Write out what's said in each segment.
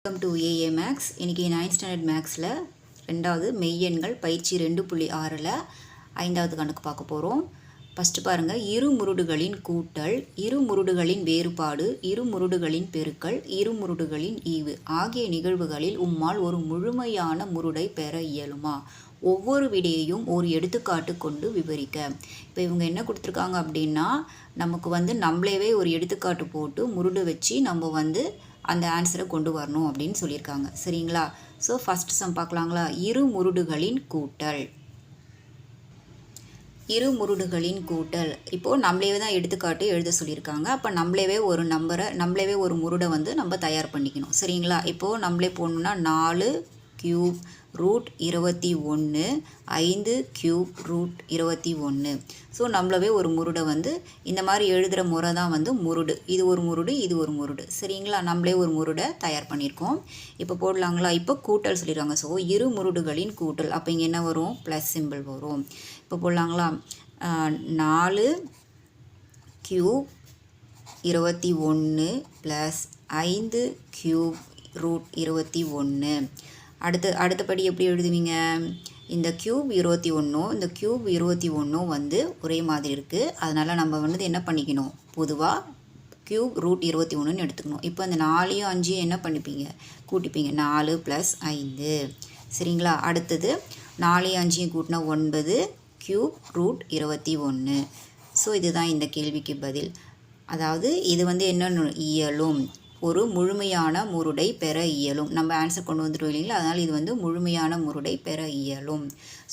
Welcome to AA maths. இன்றைக்கி 9th standard மேக்ஸில் ரெண்டாவது மெய்யெண்கள் பயிற்சி 2.6ல் 5வது கணக்கு பார்க்க போகிறோம். ஃபஸ்ட்டு பாருங்கள், இரு முருடுகளின் கூட்டல், இரு முருடுகளின் வேறுபாடு, இரு முருடுகளின் பெருக்கல், இரு முருடுகளின் ஈவு ஆகிய நிகழ்வுகளில் உம்மால் ஒரு முழுமையான முருடை பெற இயலுமா? ஒவ்வொரு விடையையும் ஒரு எடுத்துக்காட்டு கொண்டு விவரிக்க. இப்போ இவங்க என்ன கொடுத்துருக்காங்க அப்படின்னா, நமக்கு நம்மளேவே ஒரு எடுத்துக்காட்டு போட்டு முருடு வச்சு நம்ம அந்த ஆன்சரை கொண்டு வரணும் அப்படின்னு சொல்லியிருக்காங்க. சரிங்களா? ஸோ ஃபஸ்ட் சம் பார்க்கலாங்களா? இரு முருடுகளின் கூட்டல். இரு முருடுகளின் கூட்டல். இப்போது நம்மளே தான் எடுத்துக்காட்டு எழுத சொல்லியிருக்காங்க. அப்போ நம்மளேவே ஒரு முருடை நம்ம தயார் பண்ணிக்கணும். சரிங்களா? இப்போது நம்மளே போடணுன்னா 4 cube root 21 5 cube root 21. So நம்மளவே ஒரு முருடை இந்த மாதிரி எழுதுகிற முறை தான் முருடு. இது ஒரு முருடு, இது ஒரு முருடு. சரிங்களா? நம்மளே ஒரு முருடை தயார் பண்ணியிருக்கோம். இப்போ போடலாங்களா? இப்போ கூட்டல் சொல்லிடுறாங்க. ஸோ இரு முருடுகளின் கூட்டல். அப்போ இங்கே என்ன வரும்? ப்ளஸ் சிம்பிள் வரும். இப்போ போடலாங்களா? 4 கியூப் 21 ப்ளஸ் 5 கியூப் ரூட் 21. அடுத்தபடி எப்படி எழுதுவீங்க? இந்த கியூப் 21 இந்த கியூப் 21 ஒரே மாதிரி இருக்குது. அதனால் நம்ம என்ன பண்ணிக்கணும்? பொதுவாக கியூப் ரூட் 21ன்னு எடுத்துக்கணும். இப்போ அந்த 4யும் 5யும் என்ன பண்ணிப்பீங்க? கூட்டிப்பீங்க. 4 + 5. சரிங்களா? அடுத்தது 4யும் 5யும் கூட்டினா 9 கியூப் ரூட் 21. ஸோ இதுதான் இந்த கேள்விக்கு பதில். அதாவது இது என்னென்னு இயலும், ஒரு முழுமையான முருடை பெற இயலும். நம்ம ஆன்சர் கொண்டு வந்துட்டோம் இல்லைங்களா? அதனால் இது முழுமையான முருடை பெற இயலும்.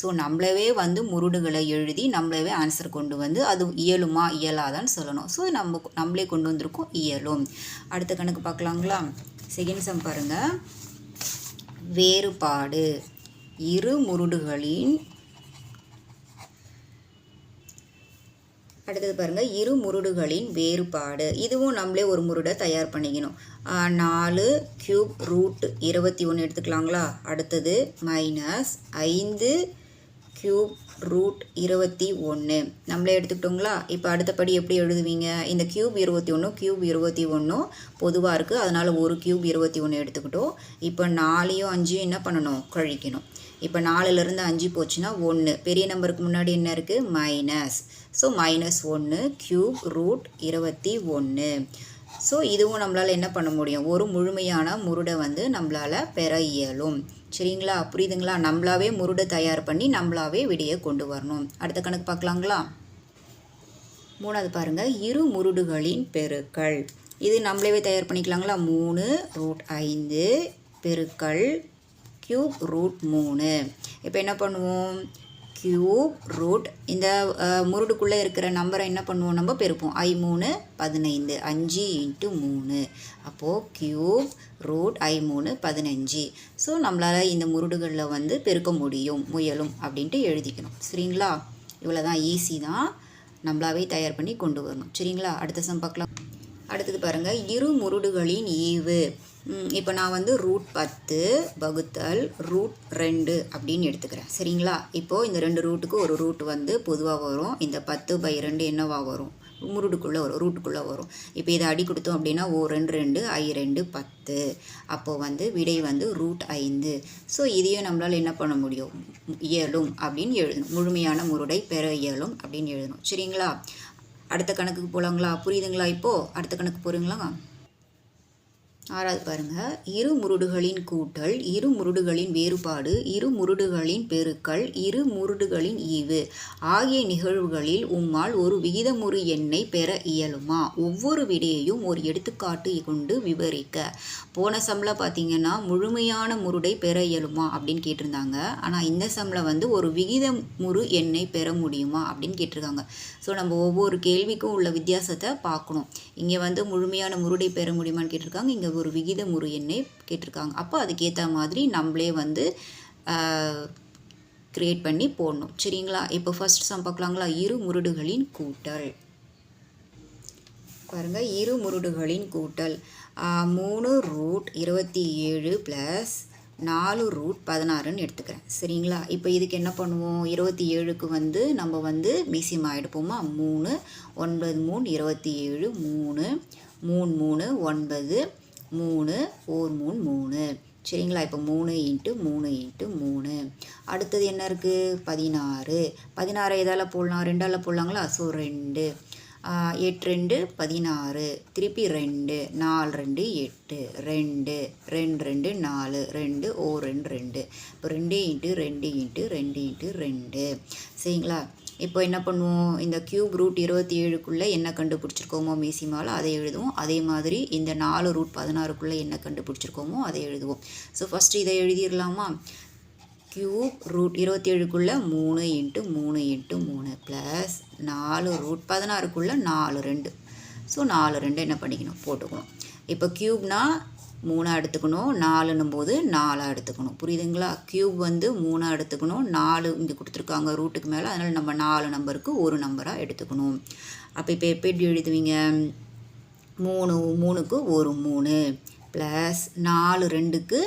ஸோ நம்மளவே முருடுகளை எழுதி நம்மளவே ஆன்சர் கொண்டு அது இயலுமா இயலாதான்னு சொல்லணும். ஸோ நம்மளே கொண்டு வந்திருக்கோம், இயலும். அடுத்த கணக்கு பார்க்கலாங்களா? செகண்ட் சம் பாருங்கள். வேறுபாடு. இரு முருடுகளின் அடுத்தது பாருங்கள், இரு முருடுகளின் வேறுபாடு. இதுவும் நம்மளே ஒரு முருடை தயார் பண்ணிக்கணும். 4 கியூப் ரூட் 21 எடுத்துக்கலாங்களா? அடுத்தது -5 கியூப் ரூட் 21 நம்மளே எடுத்துக்கிட்டோங்களா? இப்போ அடுத்தபடி எப்படி எழுதுவீங்க? இந்த கியூப் 21 பொதுவாக இருக்குது. அதனால் ஒரு கியூப் 21 எடுத்துக்கிட்டோம். இப்போ 4யும் 5யும் என்ன பண்ணணும்? கழிக்கணும். இப்போ 4லேருந்து 5 போச்சுன்னா 1. பெரிய நம்பருக்கு முன்னாடி என்ன இருக்குது? Minus. So -1 cube root 21. So இதுவும் நம்மளால் என்ன பண்ண முடியும்? ஒரு முழுமையான முருடை நம்மளால் பெற இயலும். சரிங்களா? புரியுதுங்களா? நம்மளாவே முருடை தயார் பண்ணி நம்மளாவே விடையை கொண்டு வரணும். அடுத்த கணக்கு பார்க்கலாங்களா? மூணாவது பாருங்கள், இரு முருடுகளின் பெருக்கல். இது நம்மளாவே தயார் பண்ணிக்கலாங்களா? 3 ரூட் 5 பெருக்கல் கியூப் ரூட் 3. இப்போ என்ன பண்ணுவோம்? கியூப் ரூட் இந்த முருடுக்குள்ளே இருக்கிற நம்பரை என்ன பண்ணுவோம்? நம்ம பெருப்போம். 3 15 5 × 3. அப்போது கியூப் ரூட் 3 15. ஸோ நம்மளால் இந்த முருடுகளில் பெருக்க முயலும் அப்படின்ட்டு எழுதிக்கணும். சரிங்களா? இவ்வளோ தான், ஈஸி தான். நம்மளாவே தயார் பண்ணி கொண்டு வரணும். சரிங்களா? அடுத்த சம் பார்க்கலாம். அடுத்தது பாருங்கள், இரு முருடுகளின் ஈவு. இப்போ நான் ரூட் 10 வகுத்தல் ரூட் 2 அப்படின்னு எடுத்துக்கிறேன். சரிங்களா? இப்போது இந்த 2 ரூட்டுக்கு ஒரு ரூட் பொதுவாக வரும். இந்த 10/2 என்னவாக வரும்? முருடுக்குள்ளே வரும், ரூட்டுக்குள்ளே வரும். இப்போ இதை அடி கொடுத்தோம் அப்படின்னா O 2 2 I 2 10. அப்போது விடை ரூட் 5. ஸோ இதையும் நம்மளால் என்ன பண்ண முடியும்? இயலும் அப்படின்னு எழுதணும். முழுமையான முருடை பெற இயலும் அப்படின்னு எழுதணும். சரிங்களா? அடுத்த கணக்குக்கு போகலாங்களா? புரியுதுங்களா? இப்போது அடுத்த கணக்கு போகிறீங்களா? 6வது பாருங்கள், இரு முருடுகளின் கூட்டல், இரு முருடுகளின் வேறுபாடு, இரு முருடுகளின் பெருக்கல், இரு முருடுகளின் ஈவு ஆகிய நிகழ்வுகளில் உம்மால் ஒரு விகிதமுறு எண்ணை பெற இயலுமா? ஒவ்வொரு விடையையும் ஒரு எடுத்துக்காட்டு கொண்டு விவரிக்க. போன சம்மில் பார்த்தீங்கன்னா முழுமையான முருடை பெற இயலுமா அப்படின்னு கேட்டிருந்தாங்க. ஆனால் இந்த சம்மில் ஒரு விகிதமுறு எண்ணை பெற முடியுமா அப்படின்னு கேட்டிருக்காங்க. ஸோ நம்ம ஒவ்வொரு கேள்விக்கும் உள்ள வித்தியாசத்தை பார்க்கணும். இங்கே முழுமையான முருடை பெற முடியுமான்னு கேட்டிருக்காங்க. இங்கே ஒரு விகிதமுறு எண்ணை கேட்டிருக்காங்க. அப்போ அதுக்கேற்ற மாதிரி நம்மளே கிரியேட் பண்ணி போடணும். சரிங்களா? இப்போ ஃபர்ஸ்ட் சம் பார்க்கலாங்களா? இரு முருடுகளின் கூட்டல். பாருங்கள், இரு முருடுகளின் கூட்டல் 3 ரூட் 27 ப்ளஸ் 4 ரூட் 16ன்னு எடுத்துக்கிறேன். சரிங்களா? இப்போ இதுக்கு என்ன பண்ணுவோம்? 27க்கு நம்ம மீசியம் எடுப்போமா? 3 9 3 27 3 3 3 9 3 ஓர் 3 3. சரிங்களா? இப்போ 3 இன்ட்டு 3 இன்ட்டு 3. அடுத்தது என்ன இருக்குது? 16. 16 எதால் போடலாம்? 2ஆல் போடலாங்களா? ஸோ 2. 8 2 16. திருப்பி 2. 4 2 8. 2 2 2 4. 2 ஓர் 2 2. இப்போ 2 இன்ட்டு 2 இன்ட்டு 2 இன்ட்டு 2. சரிங்களா? இப்போ என்ன பண்ணுவோம்? இந்த கியூப் ரூட் 27க்குள்ளே என்ன கண்டுபிடிச்சிருக்கோமோ மீசிமால் அதை எழுதுவோம். அதே மாதிரி இந்த 4 ரூட் 16க்குள்ளே என்ன கண்டுபிடிச்சிருக்கோமோ அதை எழுதுவோம். ஸோ ஃபஸ்ட்டு இதை எழுதிடலாமா? கியூப் ரூட் 27க்குள்ளே 3 இன்ட்டு 3 இன்ட்டு 3 ப்ளஸ் 4 ரூட் 16க்குள்ளே 4 2. ஸோ 4 2 என்ன பண்ணிக்கணும்? போட்டுக்கணும். இப்போ கியூப்னா 3 எடுத்துக்கணும், 4ன்னும் போது 4 எடுத்துக்கணும். புரியுதுங்களா? கியூப் வந்து 3 எடுத்துக்கணும், 4 இங்கே கொடுத்துருக்காங்க ரூட்டுக்கு மேலே, அதனால் நம்ம 4 நம்பருக்கு ஒரு நம்பராக எடுத்துக்கணும். அப்போ இப்போ எப்படி எழுதுவீங்க? 3 3க்கு ஒரு 3 ப்ளஸ் 4 2க்கு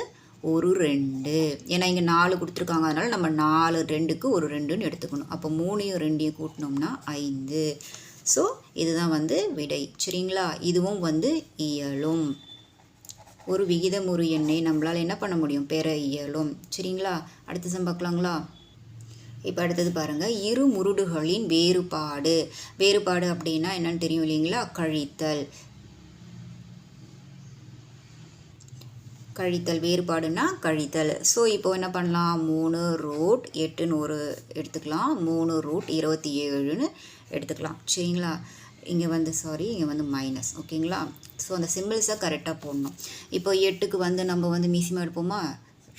ஒரு 2. ஏன்னா இங்கே 4 கொடுத்துருக்காங்க, அதனால் நம்ம 4 2க்கு ஒரு 2ன்னு எடுத்துக்கணும். அப்போ 3யும் 2யும் கூட்டினோம்னா 5. ஸோ இதுதான் வந்து விடை. சரிங்களா? இதுவும் வந்து இயலும். ஒரு விகிதமுறு எண்ணை நம்மளால் என்ன பண்ண முடியும்? பெற இயலும். சரிங்களா? அடுத்த சம் பார்க்கலாங்களா? இப்போ அடுத்தது பாருங்கள், இரு முருடுகளின் வேறுபாடு. வேறுபாடு அப்படின்னா என்னன்னு தெரியும் இல்லைங்களா? கழித்தல். கழித்தல் வேறுபாடுனா கழித்தல். ஸோ இப்போ என்ன பண்ணலாம்? 3 ரூட் 8ன்னு ஒரு எடுத்துக்கலாம், 3 ரூட் 27ன்னு எடுத்துக்கலாம். சரிங்களா? இங்கே வந்து இங்கே வந்து மைனஸ். ஓகேங்களா? ஸோ அந்த சிம்பிள்ஸை கரெக்டாக போடணும். இப்போ 8க்கு வந்து நம்ம வந்து மீசிமா எடுப்போமா?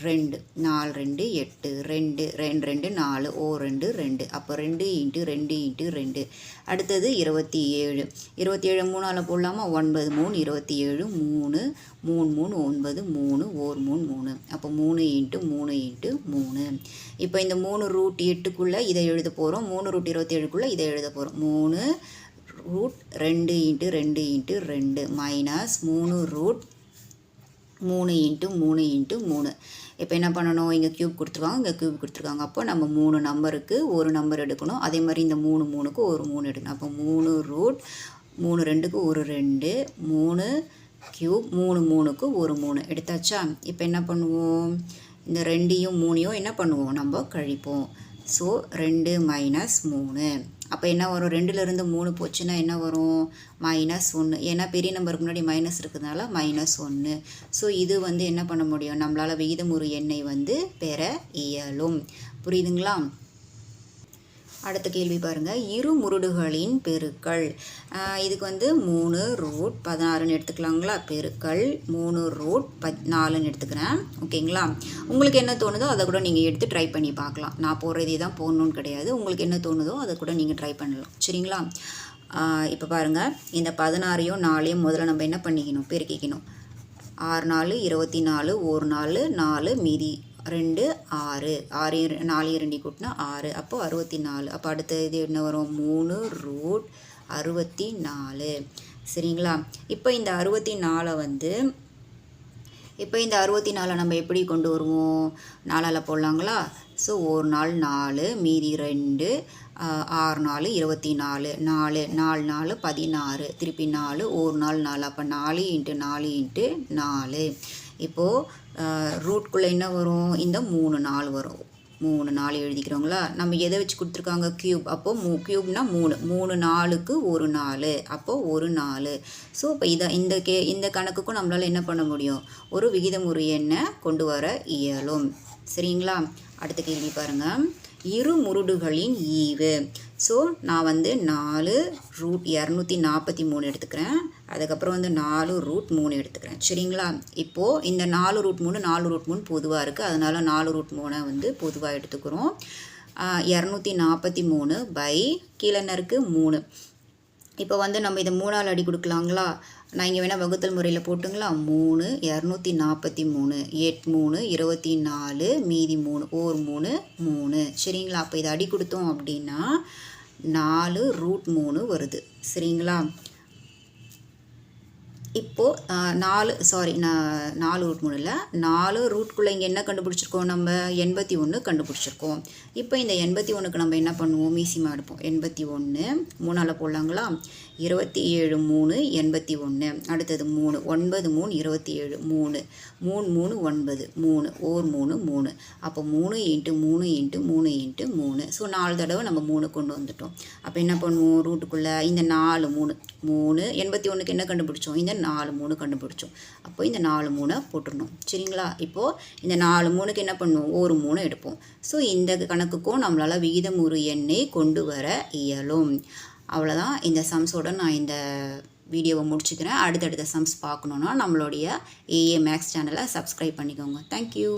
2 4 2 8. 2 2 2 4 ஓ 2 2. அப்போ 2 இன்ட்டு 2 இன்ட்டு 2. அடுத்தது 27. 27 3ஆல் போடலாமா? 9 3 27. 3 3 3 9 3 ஓர் 3 3. அப்போ 3 இன்ட்டு 3 இன்ட்டு 3. இப்போ இந்த 3 ரூட் 8க்குள்ளே இதை எழுத போகிறோம், 3 ரூட் 27க்குள்ளே இதை எழுத போகிறோம். 3 root 2 into 2 into 2 minus 3 root 3 into 3 into 3. இப்போ என்ன பண்ணணும்? இங்கே க்யூப் கொடுத்துருக்காங்க, இங்கே க்யூப் கொடுத்துருக்காங்க. அப்போ நம்ம 3 நம்பருக்கு ஒரு நம்பர் எடுக்கணும். அதே மாதிரி இந்த 3 3க்கு ஒரு 3 எடுக்கணும். அப்போ 3 ரூட் 3 2க்கு ஒரு 2, 3 க்யூப் 3 3க்கு ஒரு 3 எடுத்தாச்சா? இப்போ என்ன பண்ணுவோம்? இந்த 2யும் 3யும் என்ன பண்ணுவோம்? நம்ம கழிப்போம். So 2 minus 3. அப்போ என்ன வரும்? 2லேருந்து 3 போச்சுன்னா என்ன வரும்? -1. ஏன்னா பெரிய நம்பருக்கு முன்னாடி மைனஸ் இருக்கிறதுனால -1. ஸோ இது வந்து என்ன பண்ண முடியும்? நம்மளால் விகிதமுறு எண்ணை வந்து பெற இயலும். புரியுதுங்களா? அடுத்த கேள்வி பாருங்கள், இரு முருடுகளின் பெருக்கல். இதுக்கு வந்து 3 ரூட் 16ன்னு எடுத்துக்கலாங்களா? பெருக்கல் 3 ரூட் 14ன்னு எடுத்துக்கிறேன். ஓகேங்களா? உங்களுக்கு என்ன தோணுதோ அதை கூட நீங்கள் எடுத்து ட்ரை பண்ணி பார்க்கலாம். நான் போடுறதே தான் போடணுன்னு கிடையாது. உங்களுக்கு என்ன தோணுதோ அதை கூட நீங்கள் ட்ரை பண்ணலாம். சரிங்களா? இப்போ பாருங்கள், இந்த 16யும் 4யும் முதல்ல நம்ம என்ன பண்ணிக்கணும்? பெருக்கிக்கணும். 6 4 24, ஒரு 4 4 மீதி 2 6. 6 4 2 கூட்டினா 6. அப்போ 64. அப்போ அடுத்த இது என்ன வரும்? 3 ரூட் 64. சரிங்களா? இப்போ இந்த 64 வந்து இப்போ இந்த 64 நம்ம எப்படி கொண்டு வருவோம்? 4ஆல் போடலாங்களா? ஸோ ஒரு நாள் 4 மீதி 2 6 4 24. 4 4 4 16. திருப்பி 4 ஒரு நாள் 4. அப்போ 4 இன்ட்டு 4 இன்ட்டு 4. இப்போது ரூட்குள்ளே என்ன வரும்? இந்த 3 4 வரும். 3 4 எழுதிக்கிறோங்களா? நம்ம எதை வச்சு கொடுத்துருக்காங்க? க்யூப். அப்போது க்யூப்னா 3 4க்கு ஒரு 4. அப்போது ஒரு 4. ஸோ இப்போ இந்த கணக்குக்கும் நம்மளால் என்ன பண்ண முடியும்? ஒரு விகிதமுறு எண்ணை கொண்டு வர இயலும். சரிங்களா? அடுத்த கேள்வி பாருங்கள், இரு முருடுகளின் ஈவு. ஸோ நான் வந்து 4 ரூட் 243 எடுத்துக்கிறேன். அதுக்கப்புறம் வந்து 4 ரூட் 3 எடுத்துக்கிறேன். சரிங்களா? இப்போது இந்த 4 ரூட் 3 பொதுவாக இருக்குது, அதனால் 4 ரூட் 3 வந்து பொதுவாக எடுத்துக்கிறோம். 243 பை கீழே என்ன இருக்குது? 3. இப்போ வந்து நம்ம இதை 3ஆல் அடி கொடுக்கலாங்களா? நான் இங்கே வேணால் வகுத்தல் முறையில் போட்டுங்களா? 3 243 8 3 24 மீதி 3 ஓர் 3 3. சரிங்களா? அப்போ இதை அடி கொடுத்தோம் அப்படின்னா 4 ரூட் 3 வருது. சரிங்களா? இப்போது 4 ரூட் 3 இல்லை 4 ரூட்குள்ளே இங்கே என்ன கண்டுபிடிச்சிருக்கோம் நம்ம 81 கண்டுபிடிச்சிருக்கோம். இப்போ இந்த 81க்கு நம்ம என்ன பண்ணுவோம், மீசிமா எடுப்போம். 81 3ஆல் போடலாங்களா, 27 3 81, அடுத்தது 3 9 3 27 3 3 3 9 3 ஓர் 3 3, அப்போ 3 × 3 × 3 × 3. ஸோ 4 தடவை நம்ம 3 கொண்டு வந்துட்டோம். அப்போ என்ன பண்ணுவோம், ரூட்டுக்குள்ளே இந்த 4 3 81க்கு என்ன கண்டுபிடிச்சோம், இந்த 4 3 கண்டுபிடிச்சோம். அப்போ இந்த 4 3 போட்டுடணும். சரிங்களா? இப்போது இந்த 4 3க்கு என்ன பண்ணுவோம், ஒரு 3 எடுப்போம். ஸோ இந்த கணக்குக்கும் நம்மளால் விகிதமுறு எண்ணை கொண்டு வர இயலும். அவ்வளோதான். இந்த சம்ஸோட நான் இந்த வீடியோவை முடிச்சுக்கிறேன். அடுத்தடுத்த சம்ஸ் பார்க்கணுன்னா நம்மளுடைய ஏஏ மேக்ஸ் சேனலை சப்ஸ்கிரைப் பண்ணிக்கோங்க. தேங்க்யூ.